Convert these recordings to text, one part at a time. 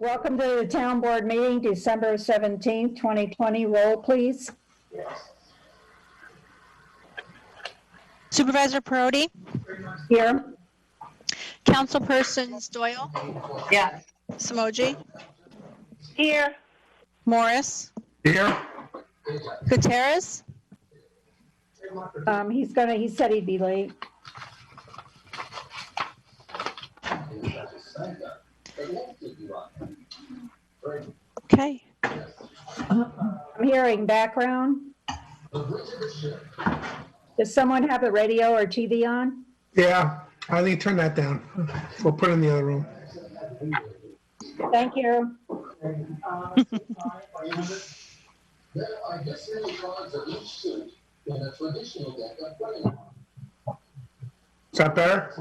Welcome to the town board meeting, December 17th, 2020. Roll, please. Supervisor Perotti, Here. Councilpersons Doyle, Yes. Samoji, Here. Morris, Here. Gutierrez, He said he'd be late. okay. I'm hearing background. Does someone have a radio or TV on? Yeah, Eileen, turn that down. We'll put it in the other room. Thank you. Is that better?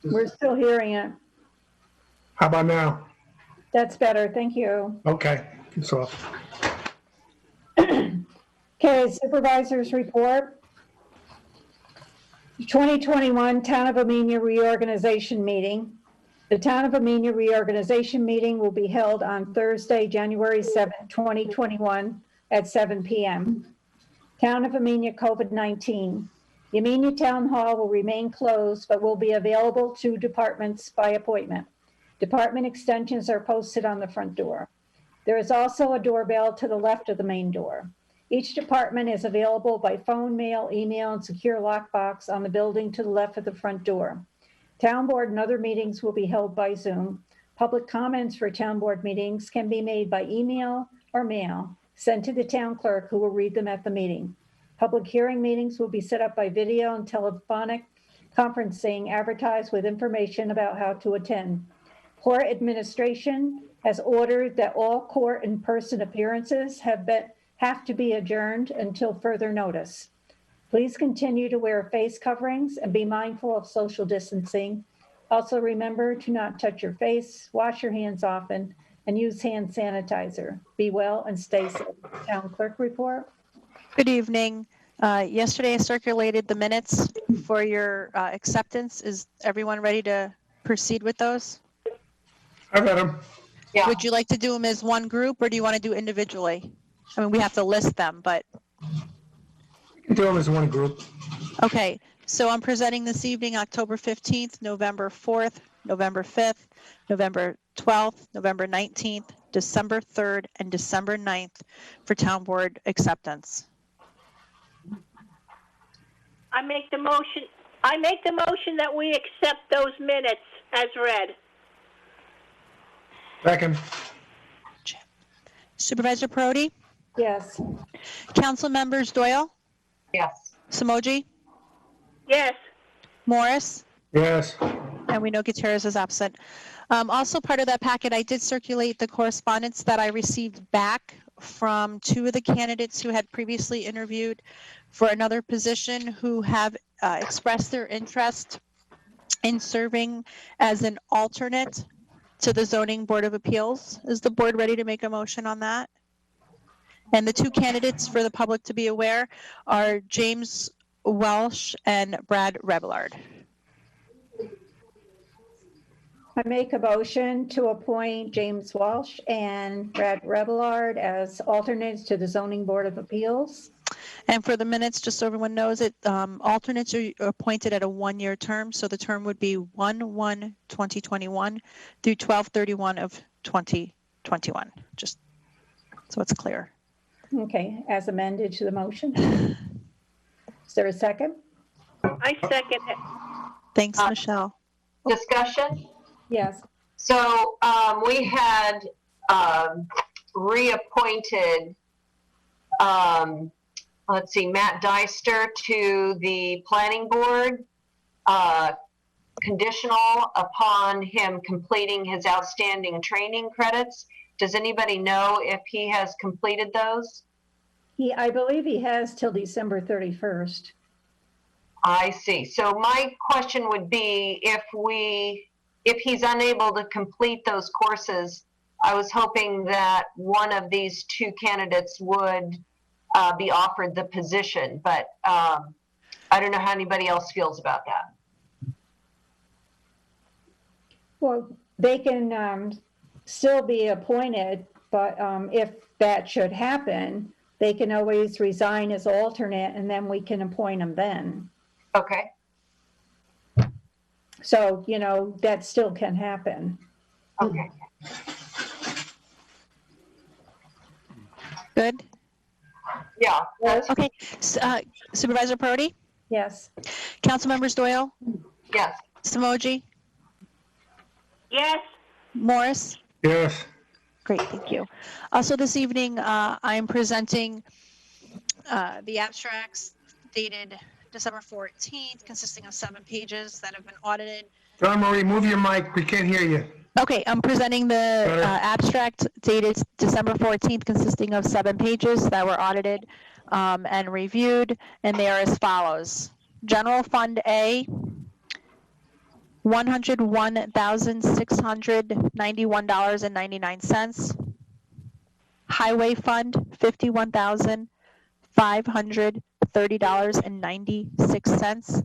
We're still hearing it. How about now? That's better. Thank you. Okay, it's off. Okay, supervisors report. 2021 Town of Amenia Reorganization Meeting. The Town of Amenia Reorganization Meeting will be held on Thursday, January 7, 2021 at 7 p.m. Town of Amenia COVID-19. The Amenia Town Hall will remain closed, but will be available to departments by appointment. Department extensions are posted on the front door. There is also a doorbell to the left of the main door. Each department is available by phone, mail, email, and secure lockbox on the building to the left of the front door. Town board and other meetings will be held by Zoom. Public comments for town board meetings can be made by email or mail, sent to the town clerk, who will read them at the meeting. Public hearing meetings will be set up by video and telephonic conferencing, advertised with information about how to attend. Court administration has ordered that all court in-person appearances have to be adjourned until further notice. Please continue to wear face coverings and be mindful of social distancing. Also remember to not touch your face, wash your hands often, and use hand sanitizer. Be well and stay safe. Town clerk report. Good evening. Yesterday I circulated the minutes for your acceptance. Is everyone ready to proceed with those? I read them. Yeah. Would you like to do them as one group, or do you want to do individually? I mean, we have to list them, but You can do them as one group. okay. So I'm presenting this evening, October 15th, November 4th, November 5th, November 12th, November 19th, December 3rd, and December 9th for town board acceptance. I make the motion that we accept those minutes as read. Second. Supervisor Perotti, Yes. Council members Doyle, Yes. Samoji, Yes. Morris, Yes. and we know Gutierrez is absent. Also part of that packet, I did circulate the correspondence that I received back from two of the candidates who had previously interviewed for another position, who have expressed their interest in serving as an alternate to the Zoning Board of Appeals. Is the board ready to make a motion on that? And the two candidates, for the public to be aware, are James Welsh and Brad Rebellard. I make a motion to appoint James Walsh and Brad Rebellard as alternates to the Zoning Board of Appeals. And for the minutes, just so everyone knows it, alternates are appointed at a one-year term. So the term would be 1/1/2021 through 12/31 of 2021, just so it's clear. Okay, as amended to the motion. Is there a second? I second it. Thanks, Michelle. Discussion? Yes. So we had reappointed, Matt Deister to the planning board, conditional upon him completing his outstanding training credits. Does anybody know if he has completed those? I believe he has till December 31st. I see. So my question would be, if he's unable to complete those courses, I was hoping that one of these two candidates would be offered the position, but I don't know how anybody else feels about that. Well, they can still be appointed, but if that should happen, they can always resign as alternate and then we can appoint them then. Okay, So, that still can happen. okay. Good? Yeah, that's, Okay. Supervisor Perotti? Yes. Council members Doyle? yes. Samoji? Yes, Morris? Yes. Great, thank you. Also this evening, I am presenting the abstracts dated December 14th, consisting of 7 pages that have been audited. John Marie, move your mic. We can't hear you. Okay, I'm presenting the Better. abstract dated December 14th, consisting of 7 pages that were audited and reviewed, and they are as follows. General Fund A, $101,691.99. Highway Fund, $51,530.96.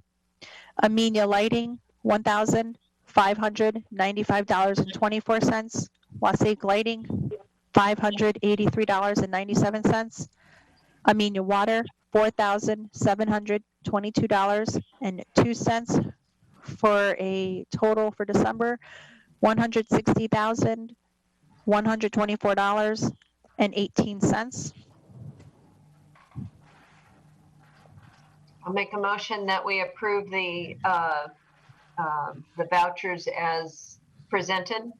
Amenia Lighting, $1,595.24. Wasaic Lighting, $583.97. Amenia Water, $4,722.02, for a total for December, $160,124.18. I'll make a motion that we approve the vouchers as presented.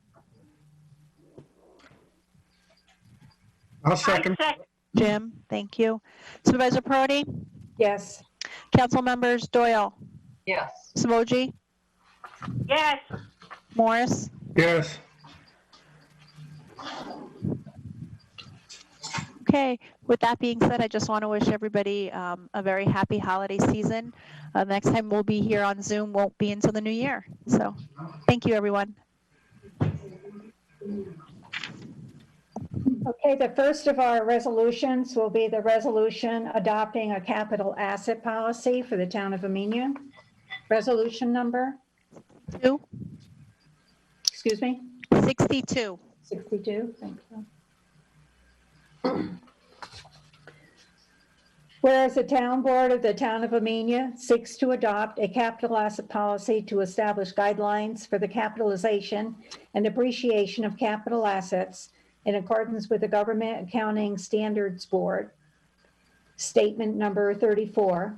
I'll I second. second. Jim, thank you. Supervisor Perotti? Yes. Council members Doyle, Yes. Samoji, Yes, Morris? Yes. Okay, with that being said, I just want to wish everybody a very happy holiday season. Next time we'll be here on Zoom won't be until the new year. So thank you, everyone. Okay, the first of our resolutions will be the resolution adopting a capital asset policy for the town of Amenia. Resolution number, 62. 62, thank you. Whereas the town board of the town of Amenia seeks to adopt a capital asset policy to establish guidelines for the capitalization and depreciation of capital assets in accordance with the Government Accounting Standards Board, statement number 34.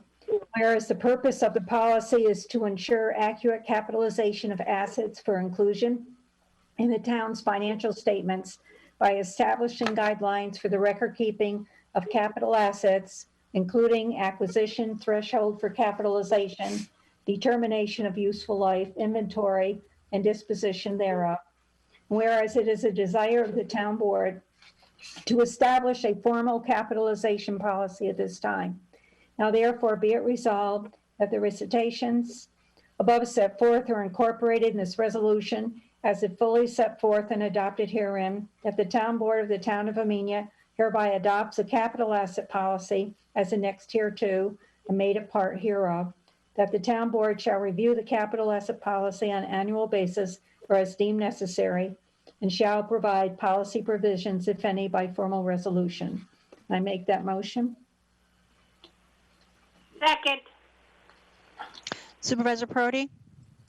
Whereas the purpose of the policy is to ensure accurate capitalization of assets for inclusion in the town's financial statements by establishing guidelines for the record keeping of capital assets, including acquisition, threshold for capitalization, determination of useful life, inventory, and disposition thereof. Whereas it is a desire of the town board to establish a formal capitalization policy at this time. Now therefore be it resolved that the recitations above set forth are incorporated in this resolution as if fully set forth and adopted herein, that the town board of the town of Amenia hereby adopts a capital asset policy as annexed hereto and made a part hereof, that the town board shall review the capital asset policy on an annual basis or as deemed necessary, and shall provide policy provisions, if any, by formal resolution. I make that motion. second. Supervisor Perotti?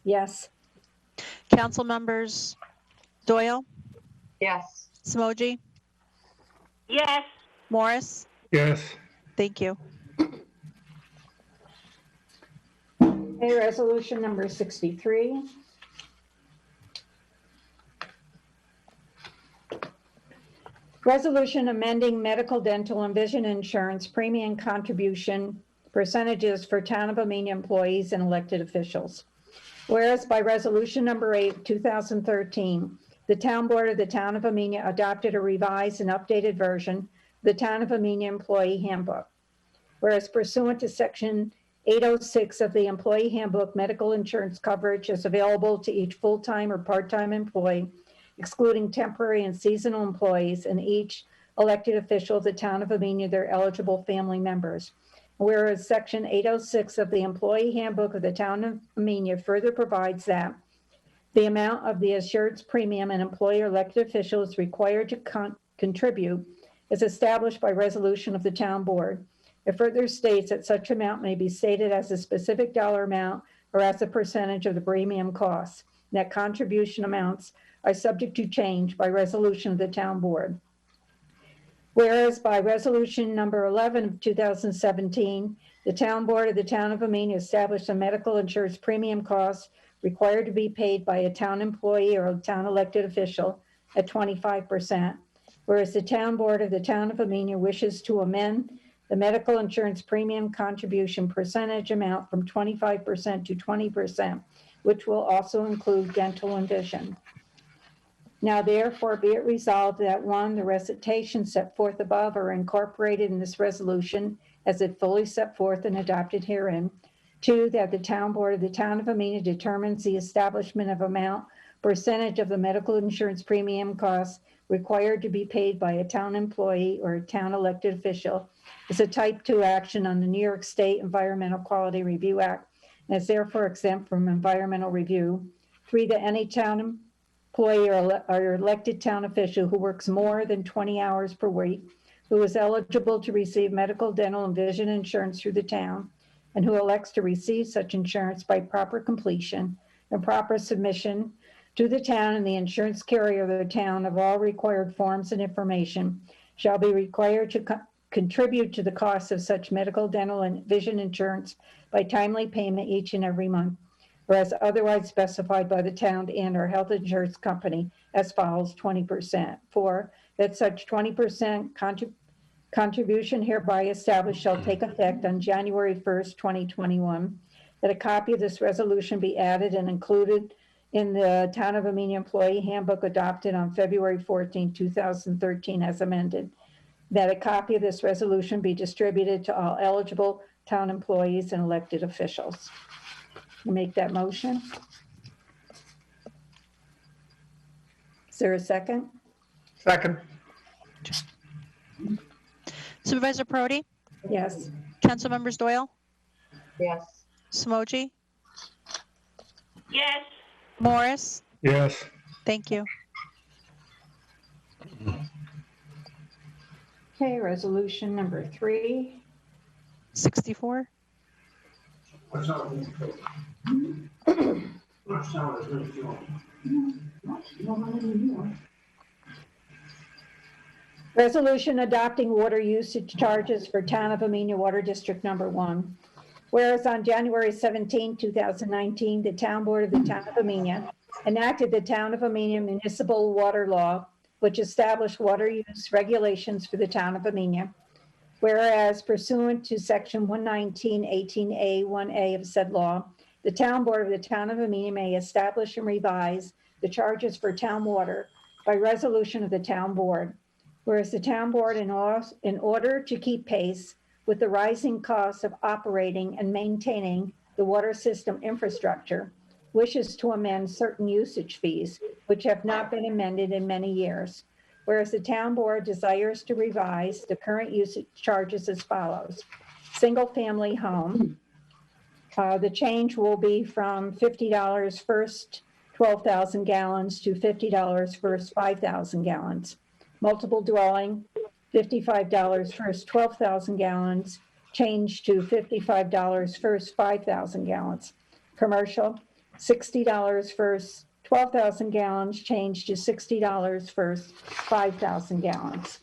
Yes. Council members Doyle, Yes. Samoji, Yes, Morris? Yes. Thank you. Okay, resolution number 63. Resolution amending medical, dental, and vision insurance premium contribution percentages for town of Amenia employees and elected officials. Whereas by resolution number 8, 2013, the town board of the town of Amenia adopted a revised and updated version of the town of Amenia employee handbook. Whereas pursuant to section 806 of the employee handbook, medical insurance coverage is available to each full-time or part-time employee, excluding temporary and seasonal employees, and each elected official of the town of Amenia, their eligible family members. Whereas section 806 of the employee handbook of the town of Amenia further provides that The amount of the assured's premium an employee or elected official is required to contribute is established by resolution of the town board. It further states that such amount may be stated as a specific dollar amount or as a percentage of the premium costs. That contribution amounts are subject to change by resolution of the town board. Whereas by resolution number 11 of 2017, the town board of the town of Amenia established a medical insurance premium cost required to be paid by a town employee or a town elected official at 25%. Whereas the town board of the town of Amenia wishes to amend the medical insurance premium contribution percentage amount from 25% to 20%, which will also include dental and vision. Now therefore be it resolved that 1, the recitations set forth above are incorporated in this resolution as it fully set forth and adopted herein. 2, that the town board of the town of Amenia determines the establishment of amount percentage of the medical insurance premium costs required to be paid by a town employee or a town elected official is a type 2 action on the New York State Environmental Quality Review Act and is therefore exempt from environmental review. 3, that any town employee or elected town official who works more than 20 hours per week, who is eligible to receive medical, dental, and vision insurance through the town, and who elects to receive such insurance by proper completion and proper submission to the town and the insurance carrier of the town of all required forms and information, shall be required to contribute to the cost of such medical, dental, and vision insurance by timely payment each and every month, or as otherwise specified by the town and or health insurance company as follows: 20%. 4, that such 20% contribution hereby established shall take effect on January 1st, 2021, that a copy of this resolution be added and included in the Town of Amenia Employee Handbook adopted on February 14, 2013 as amended, that a copy of this resolution be distributed to all eligible town employees and elected officials. You make that motion? Is there a second? Second. Supervisor Perotti, Yes. Council Members Doyle, Yes. Smoji, Yes. Morris. Yes. Thank you. Okay, resolution number 3. 64. Resolution adopting water usage charges for Town of Amenia Water District Number 1. Whereas on January 17, 2019, the Town Board of the Town of Amenia enacted the Town of Amenia Municipal Water Law, which established water use regulations for the Town of Amenia. Whereas pursuant to Section 119(18)(a)(1)(a) of said law, the Town Board of the Town of Amenia may establish and revise the charges for town water by resolution of the Town Board. Whereas the Town Board, in order to keep pace with the rising costs of operating and maintaining the water system infrastructure, wishes to amend certain usage fees, which have not been amended in many years. Whereas the Town Board desires to revise the current usage charges as follows. Single-family home, the change will be from $50 first 12,000 gallons to $50 first 5,000 gallons. Multiple dwelling, $55 first 12,000 gallons, change to $55 first 5,000 gallons. Commercial, $60 first 12,000 gallons, change to $60 first 5,000 gallons.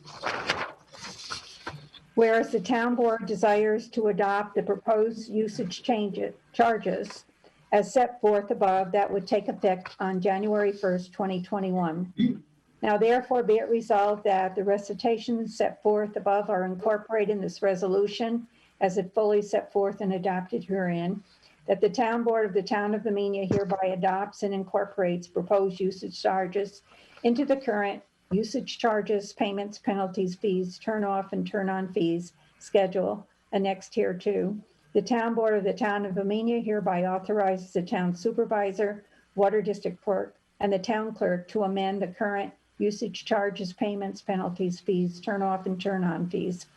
Whereas the Town Board desires to adopt the proposed usage charges as set forth above, that would take effect on January 1st, 2021. Now therefore be it resolved that the recitations set forth above are incorporated in this resolution as it fully set forth and adopted herein, that the Town Board of the Town of Amenia hereby adopts and incorporates proposed usage charges into the current usage charges, payments, penalties, fees, turn off and turn on fees schedule annexed here too. The Town Board of the Town of Amenia hereby authorizes the town supervisor, water district clerk, and the town clerk to amend the current usage charges, payments, penalties, fees, turn off and turn on fees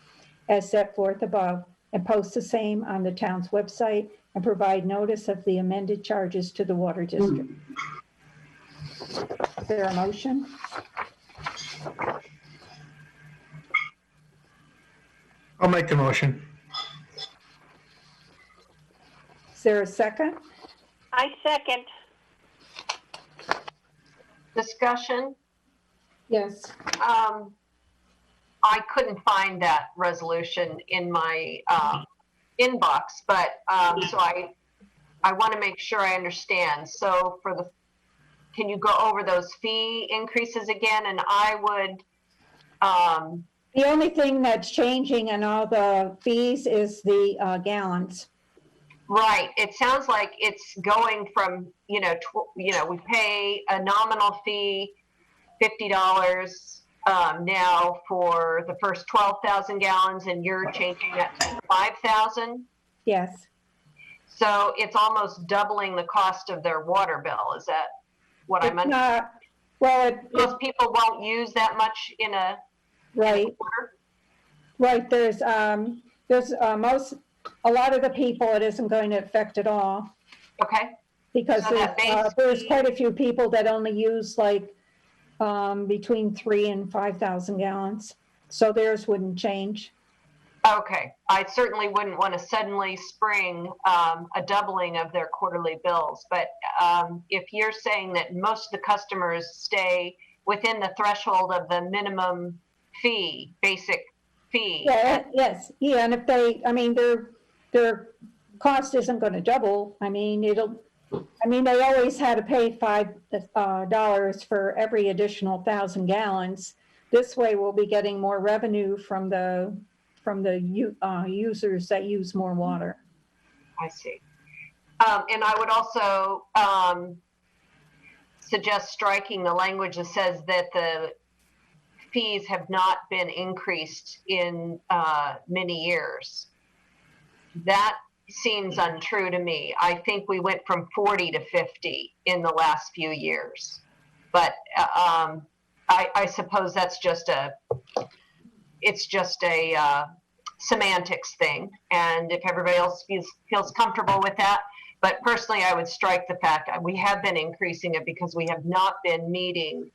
as set forth above, and post the same on the town's website and provide notice of the amended charges to the water district. there a motion? I'll make the motion. Is there a second? I second. Discussion? Yes. I couldn't find that resolution in my inbox, but so I want to make sure I understand. So can you go over those fee increases again? And I would, The only thing that's changing in all the fees is the gallons. right, it sounds like it's going from, we pay a nominal fee, $50 now for the first 12,000 gallons, and you're changing that to 5,000. Yes. So it's almost doubling the cost of their water bill. Is that what I'm It's understanding? not, well, Most people won't use that much in a right, quarter? right, there's a lot of the people it isn't going to affect at all, Okay, because So that base there's fee- quite a few people that only use like between 3,000 and 5,000 gallons, so theirs wouldn't change. okay. I certainly wouldn't want to suddenly spring a doubling of their quarterly bills, but if you're saying that most of the customers stay within the threshold of the minimum fee, basic fee. Yeah, yes, yeah, and if their cost isn't going to double, they always had to pay $5 for every additional 1,000 gallons. This way we'll be getting more revenue from the users that use more water. I see. And I would also suggest striking the language that says that the fees have not been increased in many years. That seems untrue to me. I think we went from 40 to 50 in the last few years. But I suppose that's just a semantics thing. And if everybody else feels comfortable with that, but personally, I would strike the fact that we have been increasing it because we have not been meeting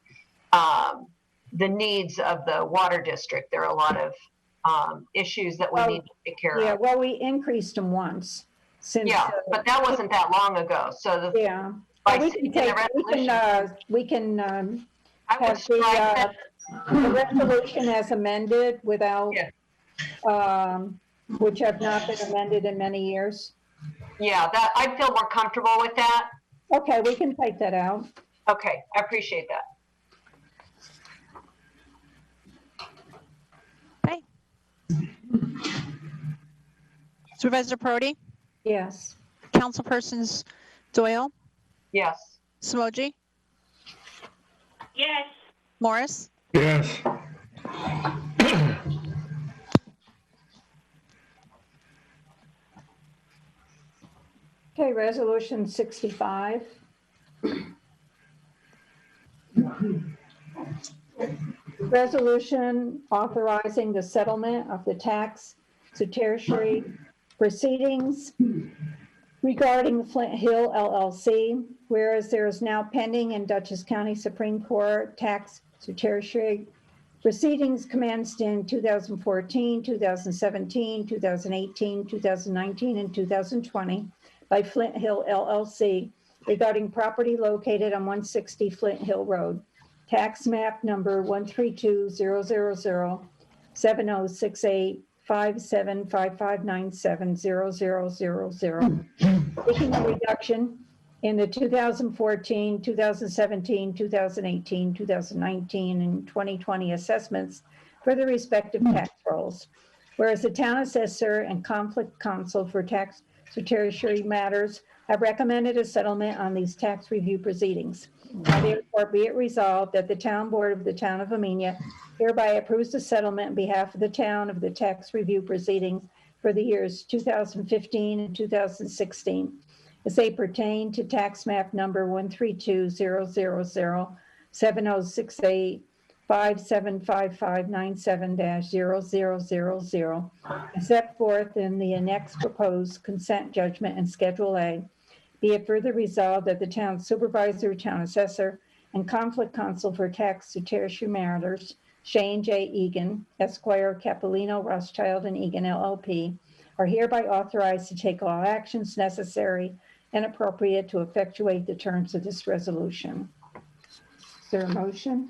the needs of the water district. There are a lot of issues that we need to take care Yeah, of. well, we increased them once since. Yeah, but that wasn't that long ago. So Yeah. by We seeing can the resolution, I would have strike that. the resolution as amended without, Yeah. which have not been amended in many years. Yeah, that I'd feel more comfortable with that. Okay, we can take that out. Okay, I appreciate that. Okay. Supervisor Perotti, Yes. Councilpersons Doyle, Yes. Smoji, Yes. Morris, Yes. Okay, resolution 65. Resolution authorizing the settlement of the tax certiorari proceedings regarding Flint Hill LLC, whereas there is now pending in Dutchess County Supreme Court tax certiorari proceedings commenced in 2014, 2017, 2018, 2019, and 2020 by Flint Hill LLC regarding property located on 160 Flint Hill Road, tax map number 132-000-7068-575597-0000, seeking a reduction in the 2014, 2017, 2018, 2019, and 2020 assessments for the respective tax rolls. Whereas the town assessor and conflict counsel for tax certiorari matters have recommended a settlement on these tax review proceedings. Now therefore be it resolved that the town board of the town of Amenia hereby approves the settlement on behalf of the town of the tax review proceedings for the years 2015 and 2016 as they pertain to tax map number 132-000-7068-575597-0000, as set forth in the annexed proposed consent judgment and Schedule A. Be it further resolved that the town supervisor, town assessor, and conflict counsel for tax certiorari matters, Shane J. Egan, Esquire, Capolino, Rothschild, and Egan LLP, are hereby authorized to take all actions necessary and appropriate to effectuate the terms of this resolution. Is there a motion?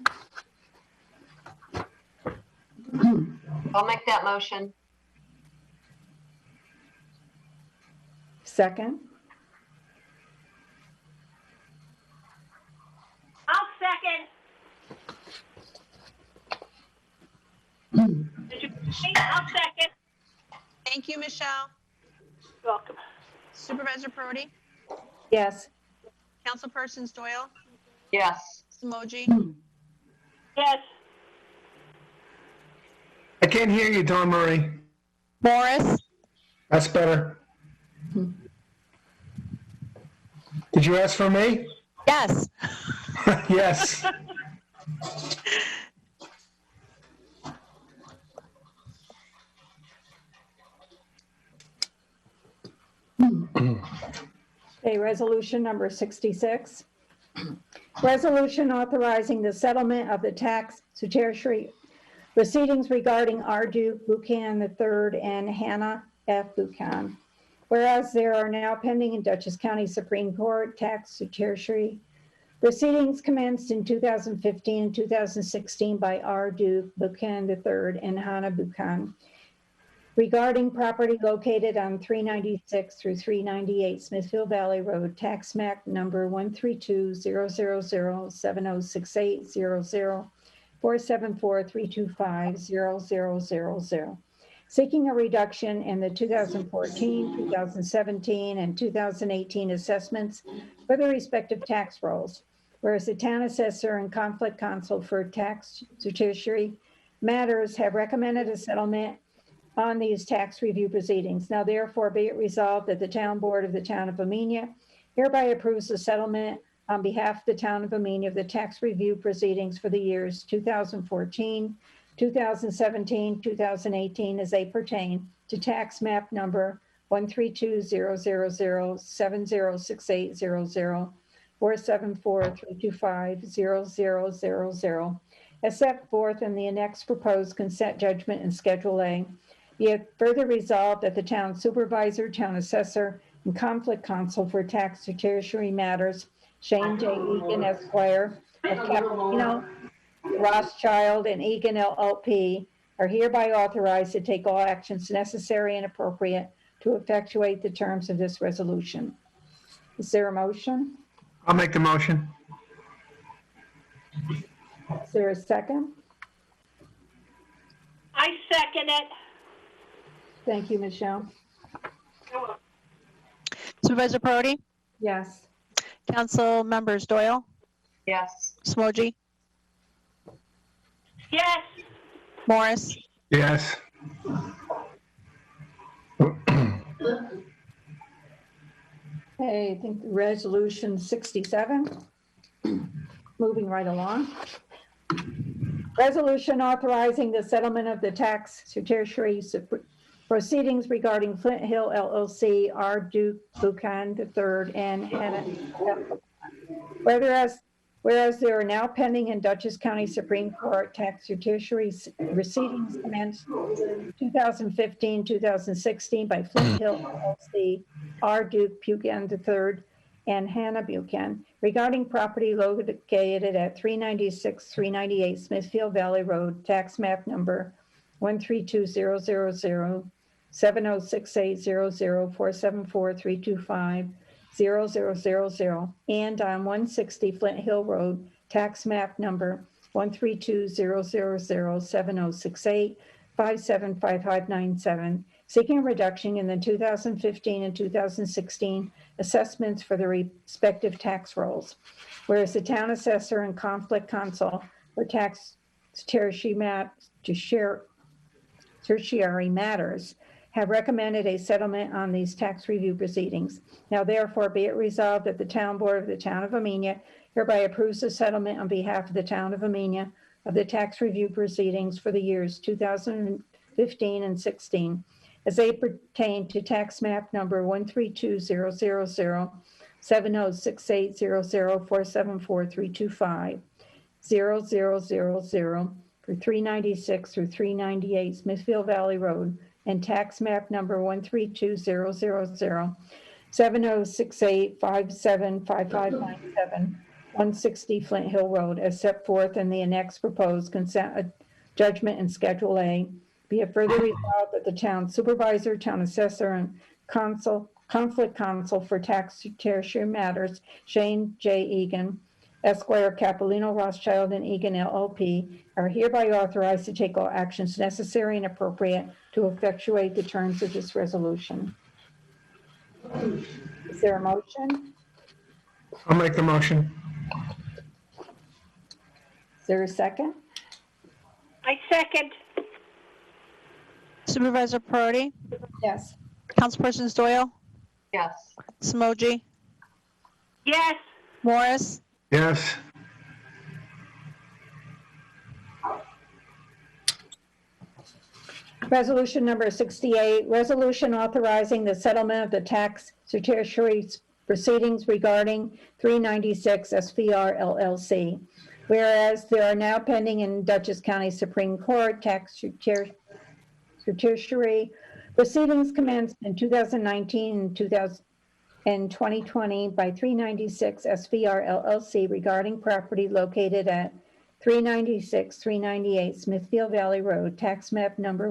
I'll make that motion. Second? I'll second. Did you, I'll second. Thank you, Michelle. Welcome. Supervisor Perotti, Yes. Councilpersons Doyle, Yes. Smoji, Yes. I can't hear you, Dawn Marie. Morris, That's better. Did you ask for me? yes. Yes. Okay, resolution number 66. Resolution authorizing the settlement of the tax certiorari proceedings regarding Ardu Buchan III and Hannah F. Buchan. Whereas there are now pending in Dutchess County Supreme Court tax certiorari proceedings commenced in 2015 and 2016 by Ardu Buchan III and Hannah Buchan regarding property located on 396 through 398 Smithfield Valley Road, tax map number 132-000-7068-00-474-325-0000, seeking a reduction in the 2014, 2017, and 2018 assessments for the respective tax rolls. Whereas the town assessor and conflict counsel for tax certiorari matters have recommended a settlement on these tax review proceedings. Now therefore be it resolved that the town board of the town of Amenia hereby approves the settlement on behalf of the town of Amenia of the tax review proceedings for the years 2014, 2017, 2018 as they pertain to tax map number 132-000-7068-00-474-325-0000 as set forth in the annexed proposed consent judgment in Schedule A. Be it further resolved that the town supervisor, town assessor, and conflict counsel for tax certiorari matters, Shane J. Egan, Esquire, of Capolino, Rothschild, and Egan LLP, are hereby authorized to take all actions necessary and appropriate to effectuate the terms of this resolution. Is there a motion? I'll make the motion. Is there a second? I second it. Thank you, Michelle. Supervisor Perotti, Yes. Council members Doyle, Yes. Smoji, Yes. Yes. Morris, Okay, I think resolution 67, moving right along. Resolution authorizing the settlement of the tax certiorari proceedings regarding Flint Hill LLC, R. Duke Buchan III, and Hannah. Whereas there are now pending in Dutchess County Supreme Court tax certiorari proceedings commenced 2015, 2016 by Flint Hill LLC, R. Duke Buchan III, and Hannah Buchan regarding property located at 396, 398 Smithfield Valley Road, tax map number 132-000-7068-00-474-325-0000, and on 160 Flint Hill Road, tax map number 132-000-7068-575597, seeking a reduction in the 2015 and 2016 assessments for the respective tax rolls. Whereas the town assessor and conflict counsel for tax tertiary matters have recommended a settlement on these tax review proceedings. Now therefore be it resolved that the town board of the town of Amenia hereby approves the settlement on behalf of the town of Amenia of the tax review proceedings for the years 2015 and 16 as they pertain to tax map number 132-000 706800474325, 0000 for 396 through 398 Smithfield Valley Road, and tax map number 132000, 7068575597, 160 Flint Hill Road, as set forth in the annex proposed consent judgment in Schedule A. Be it further resolved that the town supervisor, town assessor, and conflict counsel for tax tertiary matters, Shane J. Egan, Esquire, Capolino, Rothschild, and Egan LLP, are hereby authorized to take all actions necessary and appropriate to effectuate the terms of this resolution. Is there a motion? I'll make the motion. Is there a second? I second. Supervisor Perotti, Yes. Councilpersons Doyle, Yes. Smoji, Yes. Morris, Yes. Resolution number 68, resolution authorizing the settlement of the tax certiorari proceedings regarding 396 SVR LLC. Whereas there are now pending in Dutchess County Supreme Court tax certiorari proceedings commenced in 2019 and 2020 by 396 SVR LLC regarding property located at 396, 398 Smithfield Valley Road, tax map number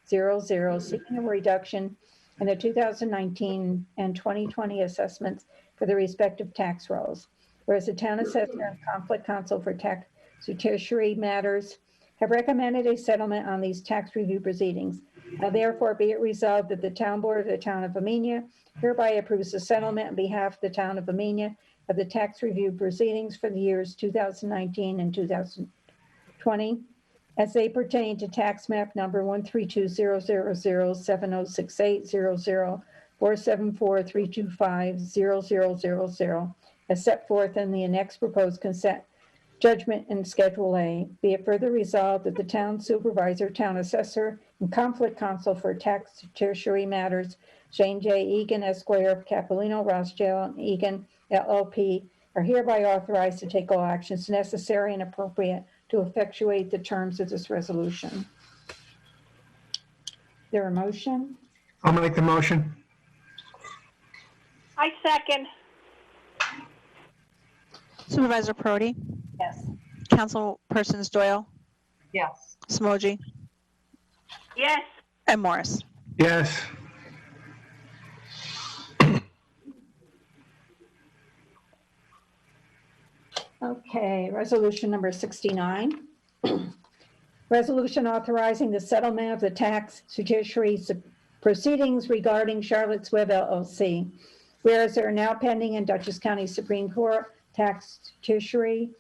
132-0070680047432500000, seeking a reduction in the 2019 and 2020 assessments for the respective tax rolls. Whereas the town assessor and conflict counsel for tax certiorari matters have recommended a settlement on these tax review proceedings. Now therefore be it resolved that the town board of the town of Amenia hereby approves the settlement on behalf of the town of Amenia of the tax review proceedings for the years 2019 and 2020 as they pertain to tax map number 132-000-7068-00474-325-0000, as set forth in the annex proposed consent judgment in Schedule A. Be it further resolved that the town supervisor, town assessor, and conflict counsel for tax tertiary matters, Shane J. Egan, Esquire of Capolino, Rothschild, and Egan, LLP, are hereby authorized to take all actions necessary and appropriate to effectuate the terms of this resolution. Is there a motion? I'll make the motion. I second. Supervisor Perotti, Yes. Councilpersons Doyle, Yes. Smoji, Yes. and Morris. Yes. Okay, resolution number 69. Resolution authorizing the settlement of the tax certiorari proceedings regarding Charlotte's Web LLC. Whereas there are now pending in Dutchess County Supreme Court tax certiorari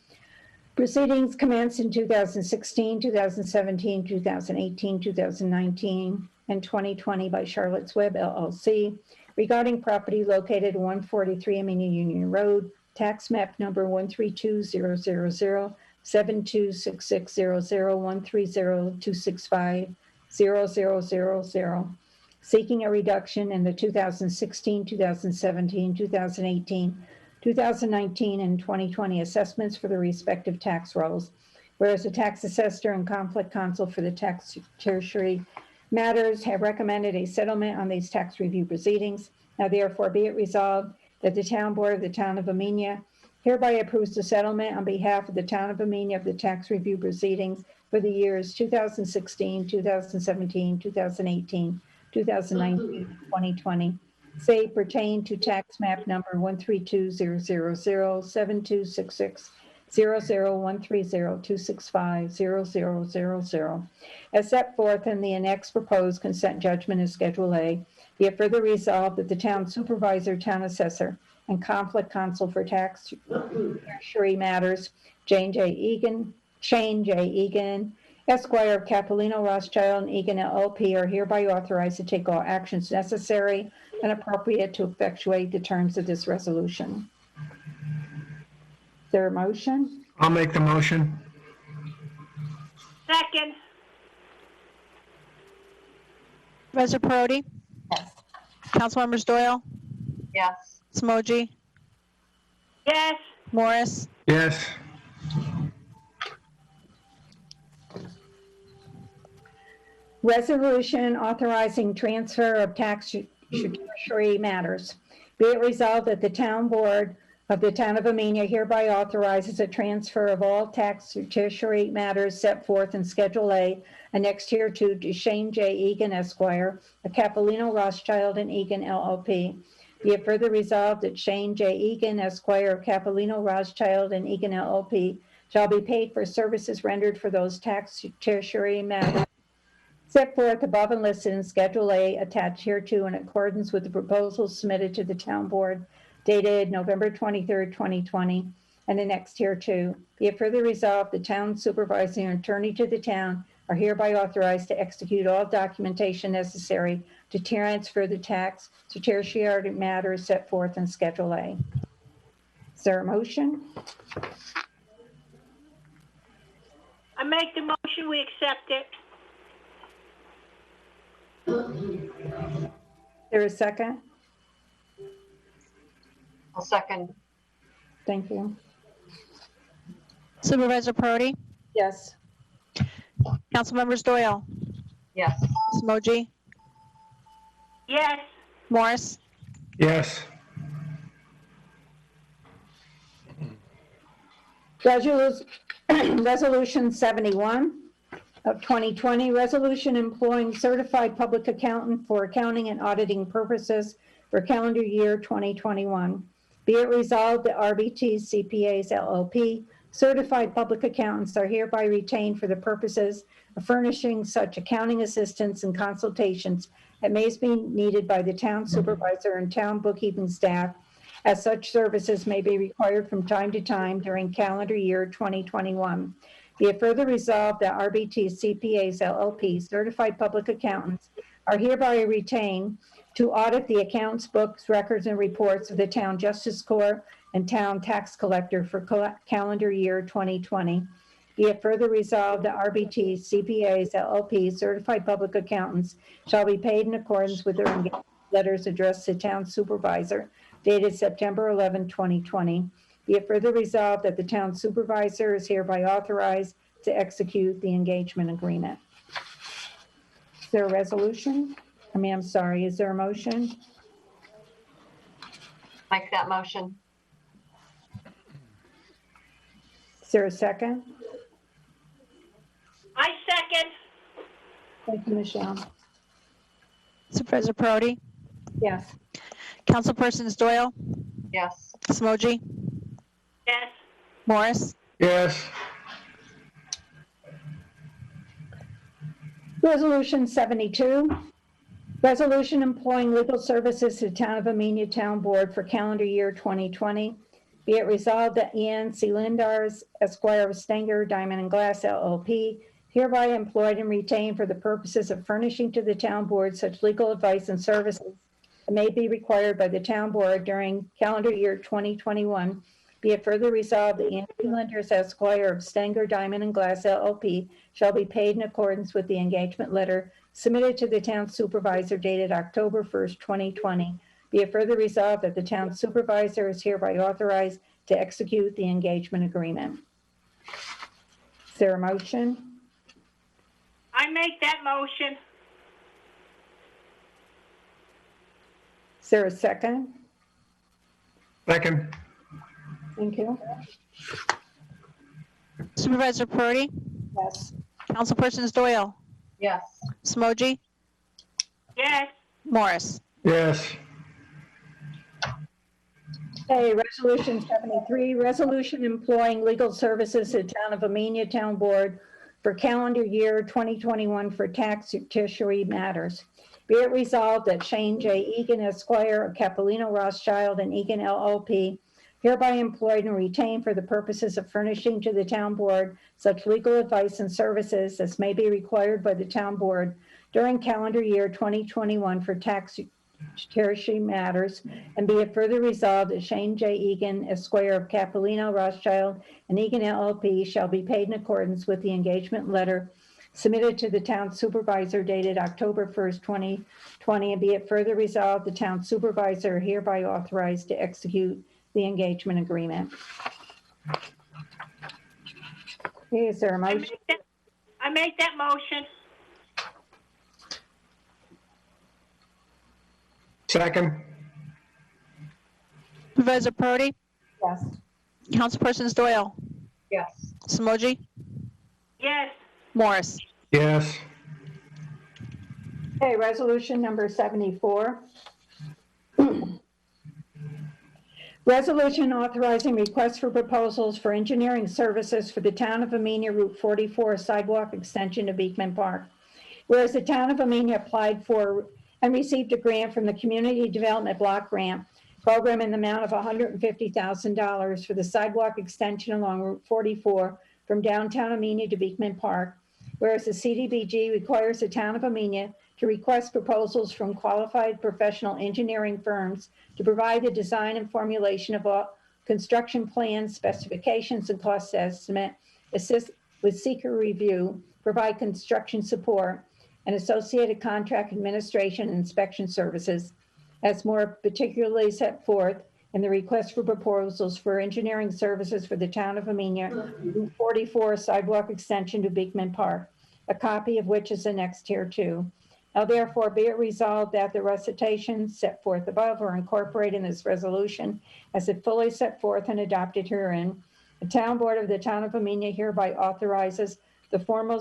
proceedings commenced in 2016, 2017, 2018, 2019, and 2020 by Charlotte's Web LLC regarding property located 143 Amenia Union Road, tax map number 132-000-726600130-265-0000, seeking a reduction in the 2016, 2017, 2018, 2019, and 2020 assessments for the respective tax rolls. Whereas the tax assessor and conflict counsel for the tax tertiary matters have recommended a settlement on these tax review proceedings. Now therefore be it resolved that the town board of the town of Amenia hereby approves the settlement on behalf of the town of Amenia of the tax review proceedings for the years 2016, 2017, 2018, 2019, 2020, say pertain to tax map number 132-000-7266-00130265-0000, as set forth in the annex proposed consent judgment in Schedule A. Be it further resolved that the town supervisor, town assessor, and conflict counsel for tax tertiary matters, Shane J. Egan, Esquire of Capolino, Rothschild, and Egan LLP, are hereby authorized to take all actions necessary and appropriate to effectuate the terms of this resolution. Is there a motion? I'll make the motion. Second. Supervisor Perotti, Yes. Councilmembers Doyle, Yes. Smoji, Yes. Morris, Yes. Resolution authorizing transfer of tax judiciary matters. Be it resolved that the town board of the town of Amenia hereby authorizes a transfer of all tax judiciary matters set forth in Schedule A annexed here to Shane J. Egan Esquire, a Capolino Rothschild and Egan LLP. Be it further resolved that Shane J. Egan Esquire of Capolino Rothschild and Egan LLP shall be paid for services rendered for those tax judiciary matters set forth above and listed in Schedule A attached hereto in accordance with the proposals submitted to the town board dated November 23rd, 2020, and annexed hereto. Be it further resolved, the town supervisor and attorney to the town are hereby authorized to execute all documentation necessary to transfer the tax to tertiary matters set forth in Schedule A. Is there a motion? I make the motion, we accept it. Is there a second? I'll second. Thank you. Supervisor Perotti, Yes. Councilmembers Doyle, Yes. Smoji, Yes. Morris, Yes. Resolution 71 of 2020, resolution employing certified public accountant for accounting and auditing purposes for calendar year 2021. Be it resolved that RBT CPAs LLP certified public accountants are hereby retained for the purposes of furnishing such accounting assistance and consultations that may be needed by the town supervisor and town bookkeeping staff, as such services may be required from time to time during calendar year 2021. Be it further resolved that RBT CPAs LLP certified public accountants are hereby retained to audit the accounts, books, records, and reports of the town justice court and town tax collector for calendar year 2020. Be it further resolved that RBT CPAs LLP certified public accountants shall be paid in accordance with their engagement letters addressed to town supervisor dated September 11, 2020. Be it further resolved that the town supervisor is hereby authorized to execute the engagement agreement. Is there a resolution? Is there a motion? Make that motion. Is there a second? I second. Thank you, Michelle. Supervisor Perotti, Yes. Councilpersons Doyle, Yes. Smoji, Yes. Morris, Yes. Resolution 72, resolution employing legal services to the Town of Amenia Town Board for calendar year 2020. Be it resolved that Ian C. Lindars, Esquire of Stenger, Diamond and Glass LLP, hereby employed and retained for the purposes of furnishing to the town board such legal advice and services that may be required by the town board during calendar year 2021. Be it further resolved that Ian C. Lindars, Esquire of Stenger, Diamond and Glass LLP shall be paid in accordance with the engagement letter submitted to the town supervisor dated October 1st, 2020. Be it further resolved that the town supervisor is hereby authorized to execute the engagement agreement. Is there a motion? I make that motion. Is there a second? Second. Thank you. Supervisor Perotti, Yes. Councilpersons Doyle, Yes. Smoji, Yes. Morris. Yes. Okay, resolution 73, resolution employing legal services to the Town of Amenia Town Board for calendar year 2021 for tax judiciary matters. Be it resolved that Shane J. Egan Esquire of Capolino Rothschild and Egan LLP hereby employed and retained for the purposes of furnishing to the town board such legal advice and services as may be required by the town board during calendar year 2021 for tax judiciary matters, and be it further resolved that Shane J. Egan, Esquire of Capolino Rothschild and Egan LLP shall be paid in accordance with the engagement letter submitted to the town supervisor dated October 1st, 2020, and be it further resolved, the town supervisor hereby authorized to execute the engagement agreement. Okay, is there a motion? I make that motion. Second. Supervisor Prody, Yes. Councilpersons Doyle, Yes. Samoji, Yes. Morris. Yes. Okay, resolution number 74. Resolution authorizing requests for proposals for engineering services for the town of Amenia Route 44 sidewalk extension to Beekman Park. Whereas the town of Amenia applied for and received a grant from the Community Development Block Grant Program in the amount of $150,000 for the sidewalk extension along Route 44 from downtown Amenia to Beekman Park. Whereas the CDBG requires the town of Amenia to request proposals from qualified professional engineering firms to provide the design and formulation of all construction plans, specifications, and cost estimate, assist with seeker review, provide construction support, and associated contract administration and inspection services, as more particularly set forth in the request for proposals for engineering services for the town of Amenia, Route 44 sidewalk extension to Beekman Park, a copy of which is annexed here too. Now therefore be it resolved that the recitations set forth above are incorporated in this resolution as if fully set forth and adopted herein. The town board of the town of Amenia hereby authorizes the formal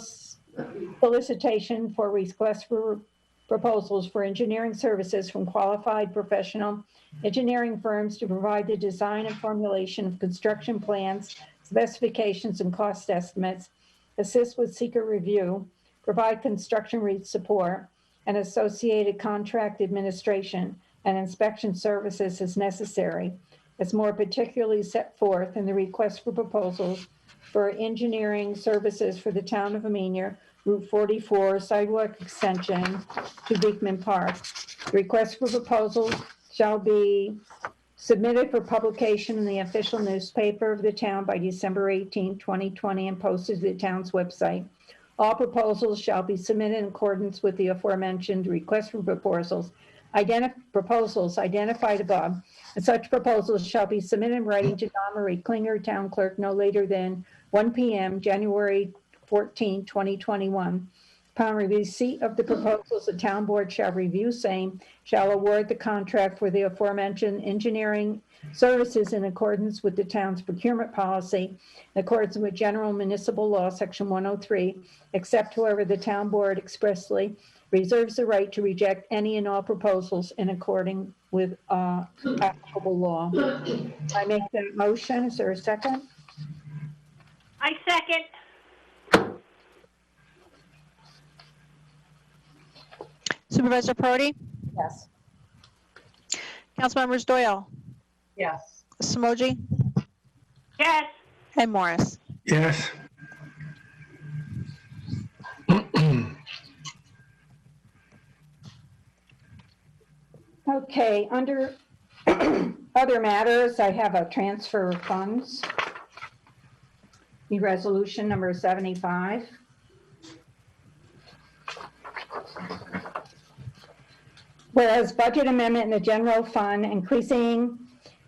solicitation for requests for proposals for engineering services from qualified professional engineering firms to provide the design and formulation of construction plans, specifications, and cost estimates, assist with seeker review, provide construction support, and associated contract administration and inspection services as necessary, as more particularly set forth in the request for proposals for engineering services for the town of Amenia, Route 44 sidewalk extension to Beekman Park. The request for proposals shall be submitted for publication in the official newspaper of the town by December 18, 2020, and posted to the town's website. All proposals shall be submitted in accordance with the aforementioned request for proposals identified above, and such proposals shall be submitted in writing to Don Marie Klinger, Town Clerk, no later than 1 p.m., January 14, 2021. Upon receipt of the proposals, the town board shall review same, shall award the contract for the aforementioned engineering services in accordance with the town's procurement policy, in accordance with General Municipal Law, Section 103, except however the town board expressly reserves the right to reject any and all proposals in accordance with applicable law. I make that motion. Is there a second? I second. Supervisor Prody, Yes. Councilmembers Doyle, Yes. Samoji, Yes. and Morris. Yes. Okay, under other matters, I have a transfer of funds. The resolution number 75. Whereas budget amendment in the general fund increasing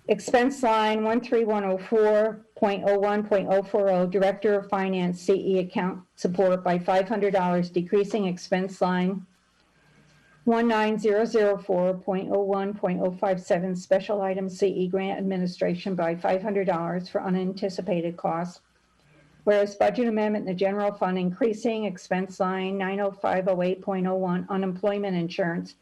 expense line 13104.01.040, Director of Finance CE account support by $500, decreasing expense line 19004.01.057, special item CE grant administration by $500 for unanticipated costs. Whereas budget amendment in the general fund increasing expense line 90508.01, unemployment insurance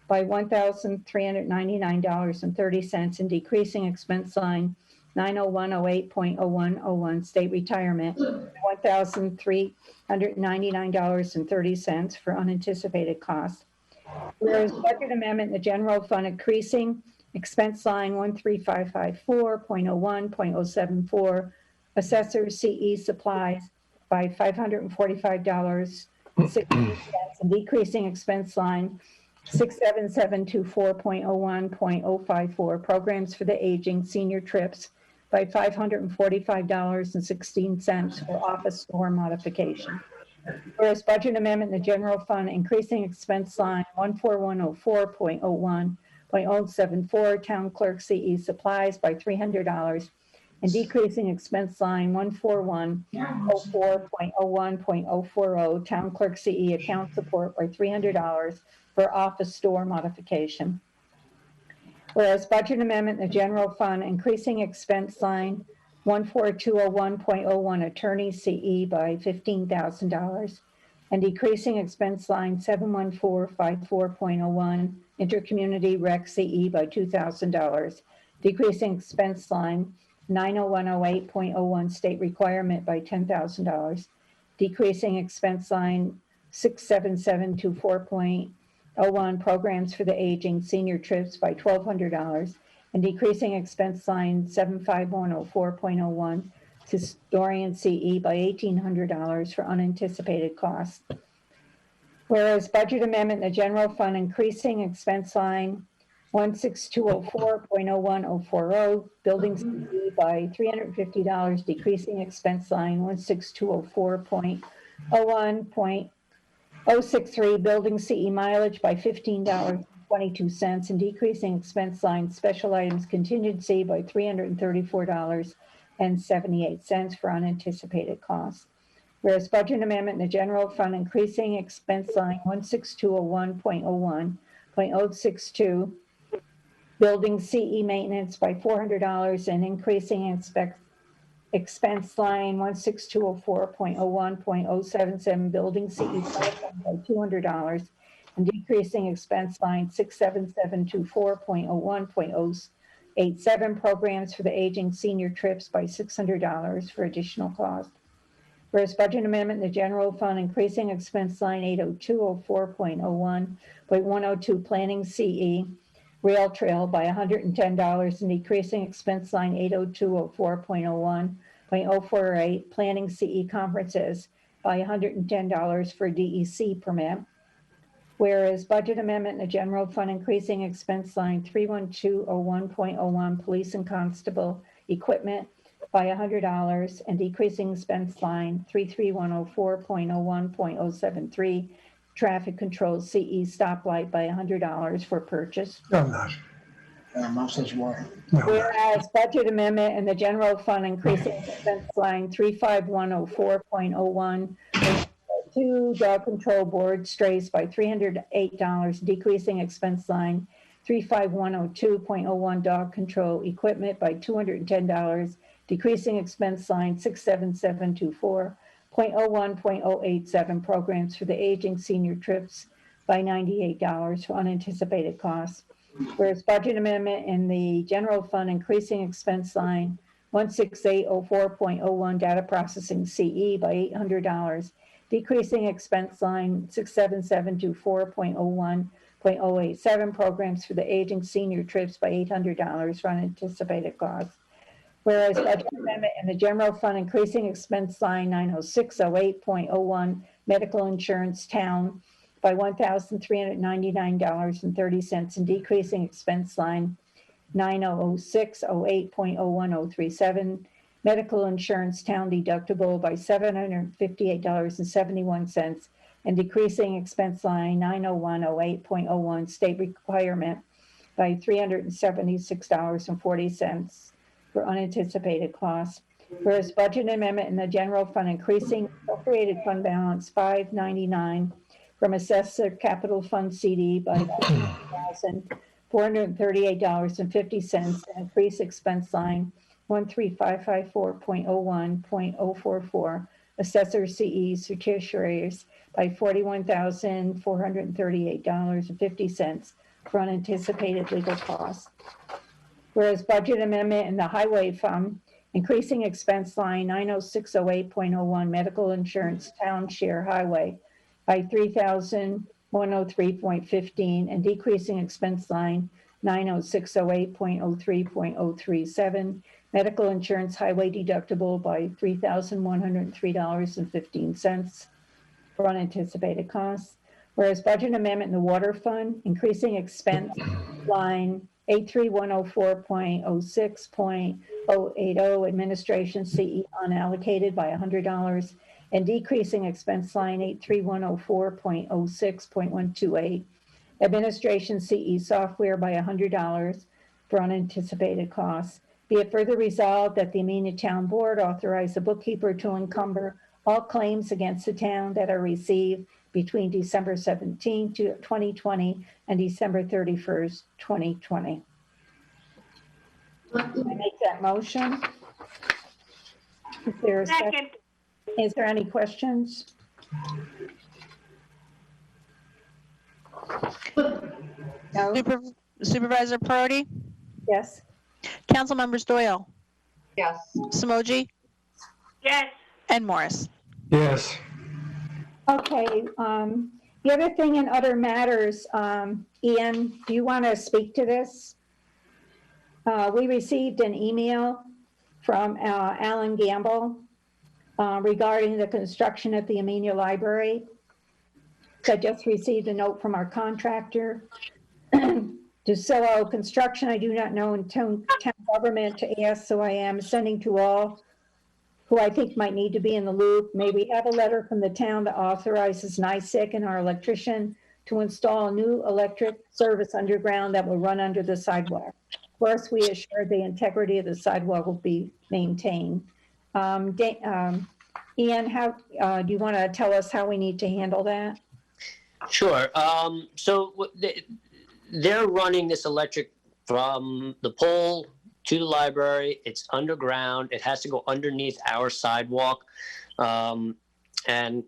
by $1,399.30 and decreasing expense line 90108.0101, state retirement, $1,399.30 for unanticipated costs. Whereas budget amendment in the general fund increasing expense line 13554.01.074, assessor CE supplies by $545.60 and decreasing expense line 67724.01.054, programs for the aging, senior trips by $545.16 for office store modification. Whereas budget amendment in the general fund, increasing expense line 14104.01.074, town clerk CE supplies by $300, and decreasing expense line 14104.01.040, town clerk CE account support by $300 for office store modification. Whereas budget amendment in the general fund, increasing expense line 14201.01, attorney CE by $15,000, and decreasing expense line 71454.01, intercommunity rec CE by $2,000, decreasing expense line 90108.01, state requirement by $10,000, decreasing expense line 67724.01, programs for the aging, senior trips by $1,200, and decreasing expense line 75104.01, historian CE by $1,800 for unanticipated costs. Whereas budget amendment in the general fund, increasing expense line 16204.01040, building CE by $350, decreasing expense line 16204.01.063, building CE mileage by $15.22, and decreasing expense line special items contingency by $334.78 for unanticipated costs. Whereas budget amendment in the general fund, increasing expense line 16201.01.062, building CE maintenance by $400, and increasing expense line 16204.01.077, building CE by $200, and decreasing expense line 67724.01.087, programs for the aging, senior trips by $600 for additional cost. Whereas budget amendment in the general fund, increasing expense line 80204.01.102, planning CE rail trail by $110, and decreasing expense line 80204.01.048, planning CE conferences by $110 for DEC permit. Whereas budget amendment in the general fund, increasing expense line 31201.01, police and constable equipment by $100, and decreasing expense line 33104.01.073, traffic control CE stoplight by $100 for purchase. No, I'm not. Mouse says why. No, I'm not. Whereas budget amendment in the general fund, increasing expense line 35104.01.2, dog control board strays by $308, decreasing expense line 35102.01, dog control equipment by $210, decreasing expense line 67724.01.087, programs for the aging, senior trips by $98 for unanticipated costs. Whereas budget amendment in the general fund, increasing expense line 16804.01, data processing CE by $800, decreasing expense line 67724.01.087, programs for the aging, senior trips by $800 for unanticipated costs. Whereas budget amendment in the general fund, increasing expense line 90608.01, medical insurance town by $1,399.30, and decreasing expense line 90608.01037, medical insurance town deductible by $758.71, and decreasing expense line 90108.01, state requirement by $376.40 for unanticipated costs. Whereas budget amendment in the general fund, increasing appropriated fund balance 599 from assessor capital fund CD by $438.50, and increase expense line 13554.01.044, assessor CE certificaries by $41,438.50 for unanticipated legal costs. Whereas budget amendment in the highway fund, increasing expense line 90608.01, medical insurance town share highway by $3,103.15, and decreasing expense line 90608.03.037, medical insurance highway deductible by $3,103.15 for unanticipated costs. Whereas budget amendment in the water fund, increasing expense line 83104.06.080, administration CE unallocated by $100, and decreasing expense line 83104.06.128, administration CE software by $100 for unanticipated costs. Be it further resolved that the Amenia Town Board authorize the bookkeeper to encumber all claims against the town that are received between December 17, 2020 and December 31st, 2020. I make that motion. Is there a second? Second. Is there any questions? No? Supervisor Perotti, Yes? Council members Doyle, Yes. Samoji, Yes. and Morris. Yes. Okay, the other thing in other matters, Ian, do you want to speak to this? We received an email from Alan Gamble regarding the construction at the Amenia Library. I just received a note from our contractor. DeSillo Construction, I do not know in town government to ask, so I am sending to all who I think might need to be in the loop. May we have a letter from the town that authorizes NICIC and our electrician to install a new electric service underground that will run under the sidewalk. Of course, we assure the integrity of the sidewalk will be maintained. Ian, how do you want to tell us how we need to handle that? Sure. They're running this electric from the pole to the library. It's underground. It has to go underneath our sidewalk. And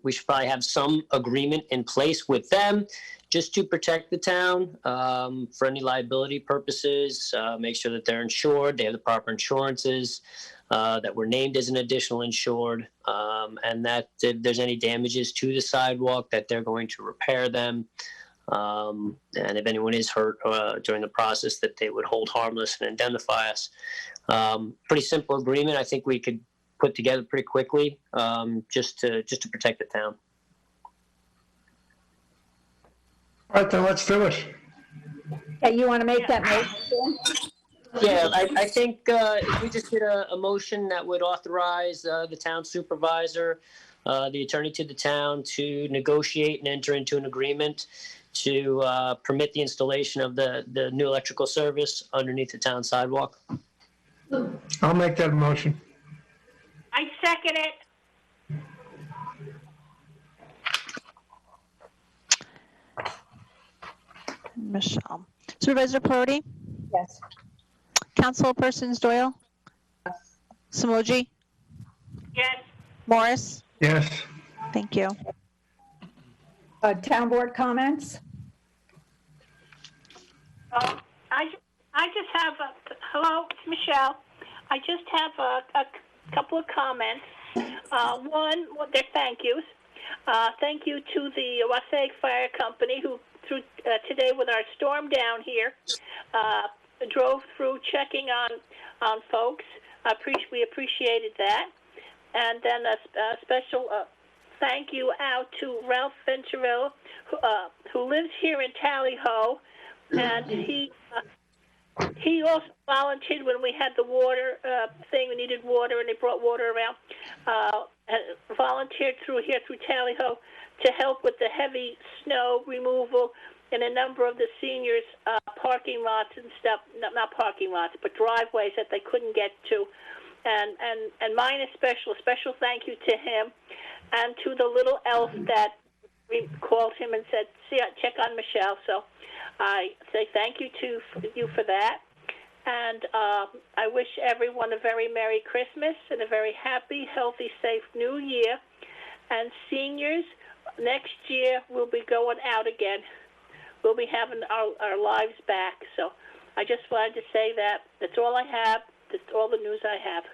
we should probably have some agreement in place with them just to protect the town for any liability purposes, make sure that they're insured, they have the proper insurances, that we're named as an additional insured, and that if there's any damages to the sidewalk, that they're going to repair them. And if anyone is hurt during the process, that they would hold harmless and indemnify us. Pretty simple agreement. I think we could put together pretty quickly, just to protect the town. All right, then let's do it. Yeah, you want to make that motion? Yeah, I think if we just did a motion that would authorize the town supervisor, the attorney to the town, to negotiate and enter into an agreement to permit the installation of the new electrical service underneath the town sidewalk. I'll make that motion. I second it. Michelle. Supervisor Perotti, Yes. Councilpersons Doyle, Samoji, Yes. Morris. Yes. Thank you. Town board comments? I just have hello, it's Michelle. I just have a couple of comments. One, well, they're thank yous. Thank you to the Wassaic Fire Company who through today with our storm down here drove through checking on folks. We appreciated that. And then a special thank you out to Ralph Venturella, who lives here in Tally Ho, and he also volunteered when we had the water thing. We needed water, and they brought water around. And volunteered through Tally Ho to help with the heavy snow removal in a number of the seniors' parking lots and stuff. Not parking lots, but driveways that they couldn't get to. And mine is special thank you to him and to the little elf that we called him and said, check on Michelle. So I say thank you to you for that. And I wish everyone a very Merry Christmas and a very happy, healthy, safe New Year. And seniors, next year we'll be going out again. We'll be having our lives back. So I just wanted to say that. That's all I have. That's all the news I have.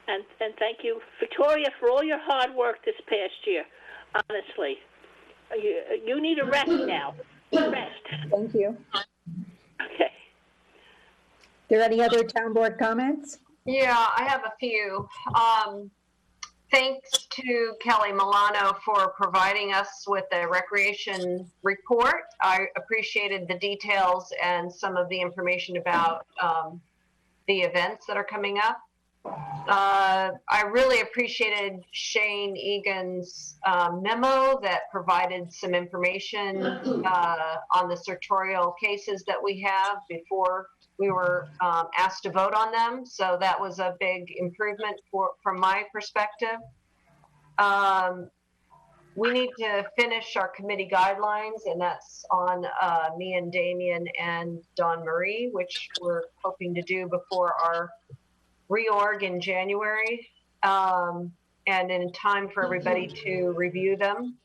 And thank you, Victoria, for all your hard work this past year. Honestly, you need a rest now. Rest. Thank you. Okay. Are there any other town board comments? Yeah, I have a few. Thanks to Kelly Milano for providing us with a recreation report. I appreciated the details and some of the information about the events that are coming up. I really appreciated Shane Egan's memo that provided some information on the sartorial cases that we have before we were asked to vote on them. So that was a big improvement from my perspective. We need to finish our committee guidelines, and that's on me and Damien and Dawn Marie, which we're hoping to do before our reorg in January, and in time for everybody to review them.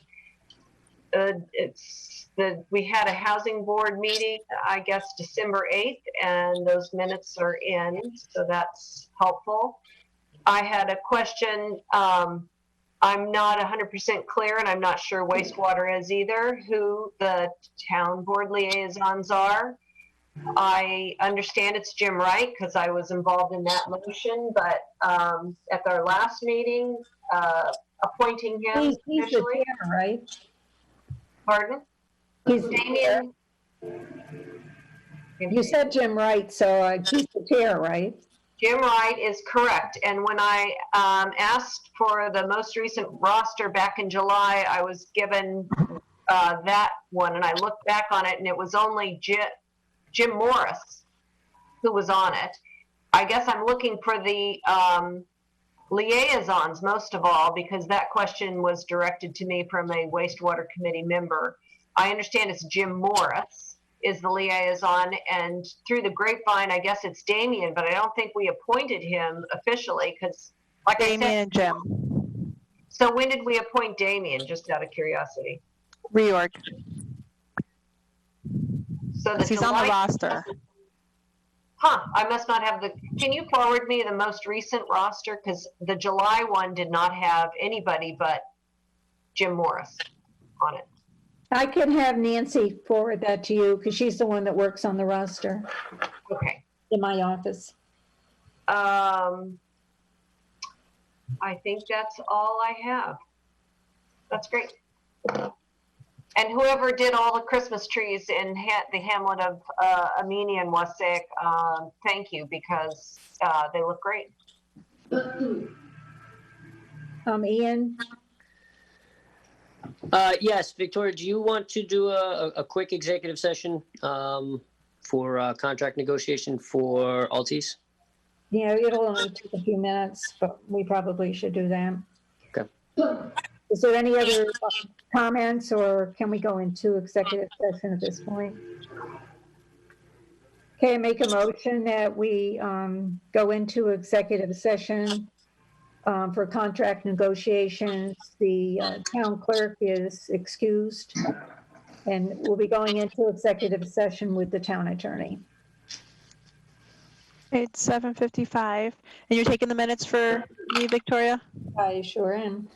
We had a housing board meeting, I guess, December 8th, and those minutes are in, so that's helpful. I had a question. I'm not 100% clear, and I'm not sure wastewater is either, who the town board liaisons are. I understand it's Jim Wright because I was involved in that motion, but at our last meeting, appointing him He's the officially. chair, right? Pardon? He's the chair. You said Jim Wright, so he's the chair, right? Jim Wright is correct. And when I asked for the most recent roster back in July, I was given that one, and I looked back on it, and it was only Jim Morris who was on it. I guess I'm looking for the liaisons most of all, because that question was directed to me from a wastewater committee member. I understand it's Jim Morris is the liaison, and through the grapevine, I guess it's Damien, but I don't think we appointed him officially because, like Damien I said, and Jim. So when did we appoint Damien, just out of curiosity? Reorg. So the He's on the roster. I must not have can you forward me the most recent roster? Because the July one did not have anybody but Jim Morris on it. I could have Nancy forward that to you because she's the one that works on the roster Okay. in my office. I think that's all I have. That's great. And whoever did all the Christmas trees in the hamlet of Amenia NY, thank you, because they look great. Ian? Yes, Victoria, do you want to do a quick executive session for contract negotiation for Altis? Yeah, it'll only take a few minutes, but we probably should do that. Okay. Is there any other comments, or can we go into executive session at this point? Okay, I make a motion that we go into executive session for contract negotiations. The town clerk is excused, and we'll be going into executive session with the town attorney. It's 7:55, and you're taking the minutes for me, Victoria? I sure am.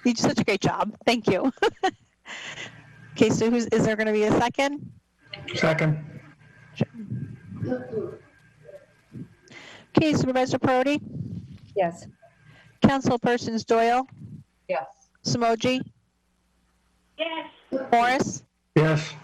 You did such a great job. Thank you. Okay, so is there going to be a second? Second. Okay, Supervisor Perotti, Yes. Councilpersons Doyle, Yes. Samoji, Yes. Morris, Yes.